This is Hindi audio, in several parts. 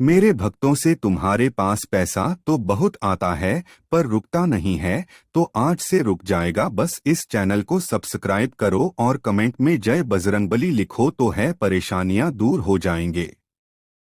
मेरे भक्तों से तुम्हारे पास पैसा तो बहुत आता है पर रुकता नहीं है, तो आज से रुक जाएगा। बस इस चैनल को सब्सक्राइब करो और कमेंट में जय बजरंगबली लिखो तो है परेशानियां दूर हो जाएंगे।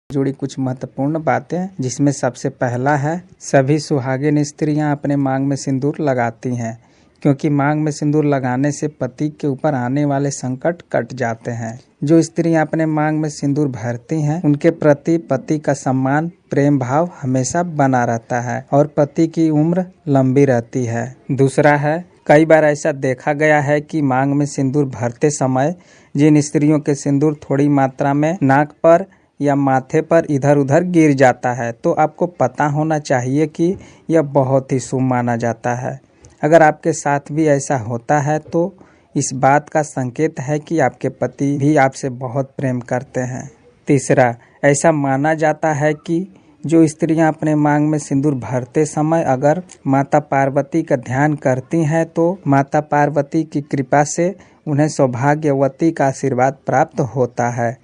जुड़ी कुछ महत्वपूर्ण बातें, जिसमें सबसे पहला है सभी सुहागिन स्त्रियां अपने मांग में सिंदूर लगाती हैं, क्योंकि मांग में सिंदूर लगाने से पति के ऊपर आने वाले संकट कट जाते हैं। जो स्त्रियां अपने मांग में सिंदूर भरती हैं, उनके प्रति पति का सम्मान प्रेम भाव हमेशा बना रहता है और पति की उम्र लंबी रहती है। दूसरा है, कई बार ऐसा देखा गया है कि मांग में सिंदूर भरते समय जिन स्त्रियों के सिंदूर थोड़ी मात्रा में नाक पर या माथे पर इधर उधर गिर जाता है, तो आपको पता होना चाहिए कि यह बहुत ही शुभ माना जाता है। अगर आपके साथ भी ऐसा होता है तो इस बात का संकेत है कि आपके पति भी आपसे बहुत प्रेम करते हैं। तीसरा, ऐसा माना जाता है कि जो स्त्रियां अपने मांग में सिंदूर भरते समय अगर माता पार्वती का ध्यान करती हैं, तो माता पार्वती की कृपा से उन्हें सौभाग्यवती का आशीर्वाद प्राप्त होता है।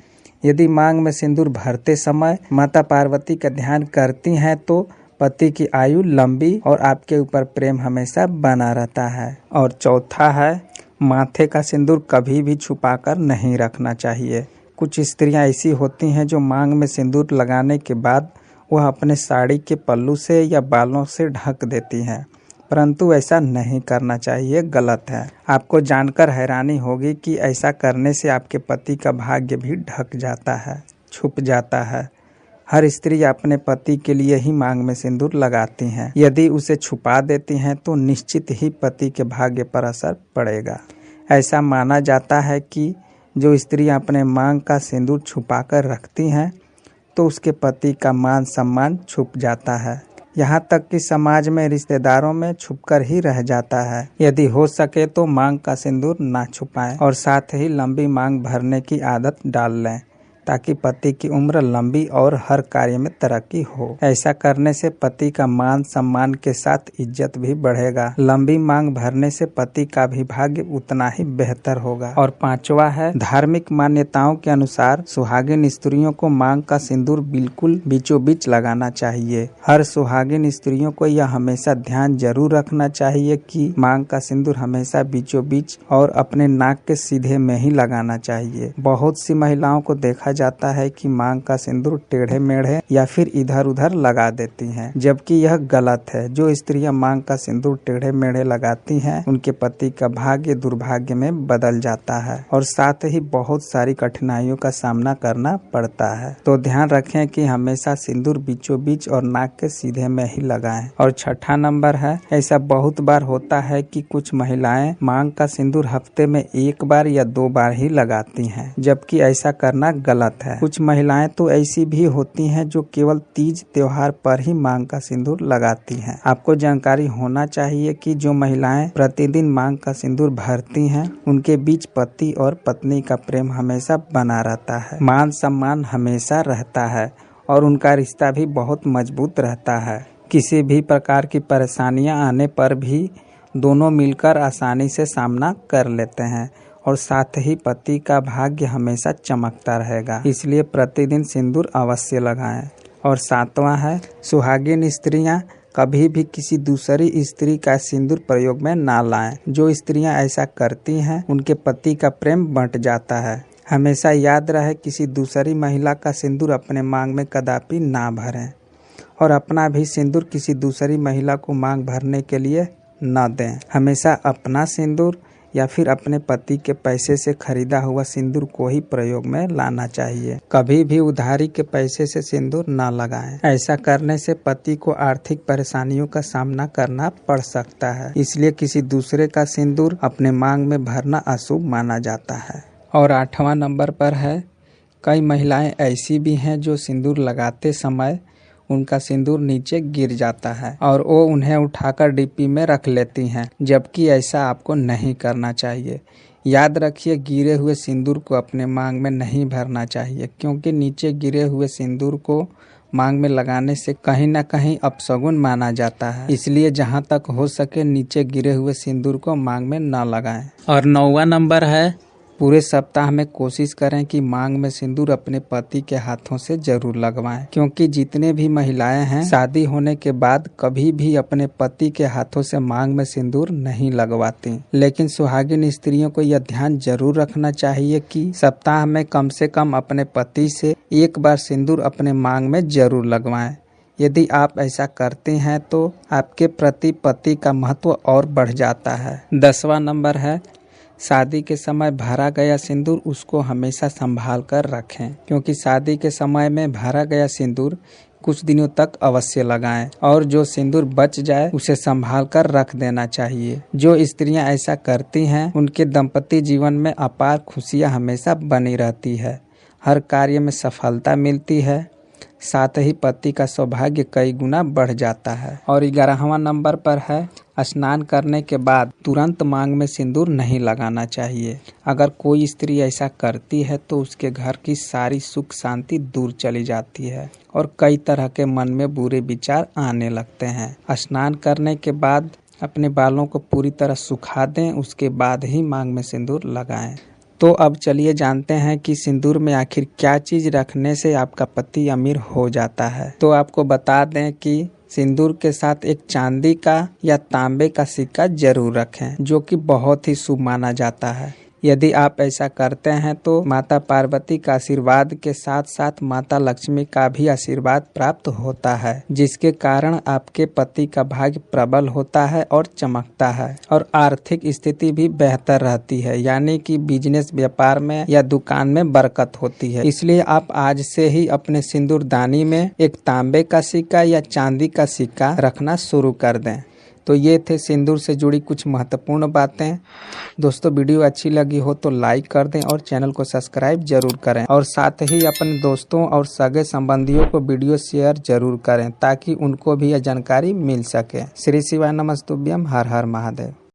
यदि मांग में सिंदूर भरते समय माता पार्वती का ध्यान करती हैं, तो पति की आयु लंबी और आपके ऊपर प्रेम हमेशा बना रहता है। और चौथा है, माथे का सिंदूर कभी भी छुपाकर नहीं रखना चाहिए। कुछ स्त्रियां ऐसी होती हैं जो मांग में सिंदूर लगाने के बाद वह अपने साड़ी के पल्लू से या बालों से ढक देती हैं, परंतु ऐसा नहीं करना चाहिए, गलत है। आपको जानकर हैरानी होगी कि ऐसा करने से आपके पति का भाग्य भी ढक जाता है, छुप जाता है। हर स्त्री अपने पति के लिए ही मांग में सिंदूर लगाती हैं। यदि उसे छुपा देती हैं तो निश्चित ही पति के भाग्य पर असर पड़ेगा। ऐसा माना जाता है कि जो स्त्रियां अपने मांग का सिंदूर छुपाकर रखती हैं, तो उसके पति का मान सम्मान छुप जाता है। यहाँ तक कि समाज में रिश्तेदारों में छुपकर ही रह जाता है। यदि हो सके तो मांग का सिंदूर ना छुपाएं और साथ ही लंबी मांग भरने की आदत डाल लें, ताकि पति की उम्र लंबी और हर कार्य में तरक्की हो। ऐसा करने से पति का मान सम्मान के साथ इज्जत भी बढ़ेगा। लंबी मांग भरने से पति का भी भाग्य उतना ही बेहतर होगा। और पांचवा है, धार्मिक मान्यताओं के अनुसार सुहागिन स्त्रियों को मांग का सिंदूर बिल्कुल बीचों बीच लगाना चाहिए। हर सुहागिन स्त्रियों को यह हमेशा ध्यान जरूर रखना चाहिए कि मांग का सिंदूर हमेशा बीचों बीच और अपने नाक के सीधे में ही लगाना चाहिए। बहुत सी महिलाओं को देखा जाता है कि मांग का सिंदूर टेढ़े मेढ़े या फिर इधर उधर लगा देती हैं, जबकि यह गलत है। जो स्त्रियां मांग का सिंदूर टेढ़े मेढ़े लगाती हैं, उनके पति का भाग्य दुर्भाग्य में बदल जाता है और साथ ही बहुत सारी कठिनाइयों का सामना करना पड़ता है। तो ध्यान रखें कि हमेशा सिंदूर बीचों बीच और नाक के सीधे में ही लगाएं। और छठा नंबर है, ऐसा बहुत बार होता है कि कुछ महिलाएं मांग का सिंदूर हफ्ते में 1 बार या 2 बार ही लगाती हैं, जबकि ऐसा करना गलत है। कुछ महिलाएं तो ऐसी भी होती हैं जो केवल तीज त्योहार पर ही मांग का सिंदूर लगाती हैं। आपको जानकारी होना चाहिए कि जो महिलाएं प्रतिदिन मांग का सिंदूर भरती हैं, उनके बीच पति और पत्नी का प्रेम हमेशा बना रहता है, मान सम्मान हमेशा रहता है और उनका रिश्ता भी बहुत मजबूत रहता है। किसी भी प्रकार की परेशानियां आने पर भी दोनों मिलकर आसानी से सामना कर लेते हैं और साथ ही पति का भाग्य हमेशा चमकता रहेगा। इसलिए प्रतिदिन सिंदूर अवश्य लगाएं। और सातवां है, सुहागिन स्त्रियां कभी भी किसी दूसरी स्त्री का सिंदूर प्रयोग में ना लाएं। जो स्त्रियां ऐसा करती हैं, उनके पति का प्रेम बंट जाता है। हमेशा याद रहे, किसी दूसरी महिला का सिंदूर अपने मांग में कदापि ना भरें और अपना भी सिंदूर किसी दूसरी महिला को मांग भरने के लिए न दें। हमेशा अपना सिंदूर या फिर अपने पति के पैसे से खरीदा हुआ सिंदूर को ही प्रयोग में लाना चाहिए। कभी भी उधारी के पैसे से सिंदूर न लगाएं। ऐसा करने से पति को आर्थिक परेशानियों का सामना करना पड़ सकता है। इसलिए किसी दूसरे का सिंदूर अपने मांग में भरना अशुभ माना जाता है। और 8वां नंबर पर है, कई महिलाएं ऐसी भी हैं जो सिंदूर लगाते समय उनका सिंदूर नीचे गिर जाता है और वो उन्हें उठाकर डिब्बी में रख लेती हैं, जबकि ऐसा आपको नहीं करना चाहिए। याद रखिए, गिरे हुए सिंदूर को अपने मांग में नहीं भरना चाहिए, क्योंकि नीचे गिरे हुए सिंदूर को मांग में लगाने से कहीं न कहीं अपशगुन माना जाता है। इसलिए जहां तक हो सके नीचे गिरे हुए सिंदूर को मांग में न लगाएं। और 9वां नंबर है, पूरे सप्ताह में कोशिश करें कि मांग में सिंदूर अपने पति के हाथों से जरूर लगवाएं, क्योंकि जितने भी महिलाएं हैं शादी होने के बाद कभी भी अपने पति के हाथों से मांग में सिंदूर नहीं लगवाती। लेकिन सुहागिन स्त्रियों को यह ध्यान जरूर रखना चाहिए कि सप्ताह में कम से कम अपने पति से एक बार सिंदूर अपने मांग में जरूर लगवाएं। यदि आप ऐसा करते हैं तो आपके प्रति पति का महत्व और बढ़ जाता है। 10वां नंबर है, शादी के समय भरा गया सिंदूर उसको हमेशा संभाल कर रखें, क्योंकि शादी के समय में भरा गया सिंदूर कुछ दिनों तक अवश्य लगाएं और जो सिंदूर बच जाए उसे संभाल कर रख देना चाहिए। जो स्त्रियां ऐसा करती हैं उनके दाम्पत्य जीवन में अपार खुशियां हमेशा बनी रहती है, हर कार्य में सफलता मिलती है, साथ ही पति का सौभाग्य कई गुना बढ़ जाता है। और 11वां नंबर पर है, स्नान करने के बाद तुरंत मांग में सिंदूर नहीं लगाना चाहिए। अगर कोई स्त्री ऐसा करती है तो उसके घर की सारी सुख शांति दूर चली जाती है और कई तरह के मन में बुरे विचार आने लगते हैं। स्नान करने के बाद अपने बालों को पूरी तरह सुखा दें, उसके बाद ही मांग में सिंदूर लगाएं। तो अब चलिए जानते हैं कि सिंदूर में आखिर क्या चीज रखने से आपका पति अमीर हो जाता है। तो आपको बता दें कि सिंदूर के साथ एक चांदी का या तांबे का सिक्का जरूर रखें, जो कि बहुत ही शुभ माना जाता है। यदि आप ऐसा करते हैं तो माता पार्वती का आशीर्वाद के साथ साथ माता लक्ष्मी का भी आशीर्वाद प्राप्त होता है, जिसके कारण आपके पति का भाग्य प्रबल होता है और चमकता है और आर्थिक स्थिति भी बेहतर रहती है, यानी कि बिजनेस व्यापार में या दुकान में बरकत होती है। इसलिए आप आज से ही अपने सिंदूरदानी में एक तांबे का सिक्का या चांदी का सिक्का रखना शुरू कर दें। तो ये थे सिंदूर से जुड़ी कुछ महत्वपूर्ण बातें। दोस्तों, वीडियो अच्छी लगी हो तो लाइक कर दें और चैनल को सब्सक्राइब जरूर करें और साथ ही अपने दोस्तों और सगे संबंधियों को वीडियो शेयर जरूर करें ताकि उनको भी यह जानकारी मिल सके। श्री शिवाय नमस्तुभ्यम। हर हर महादेव।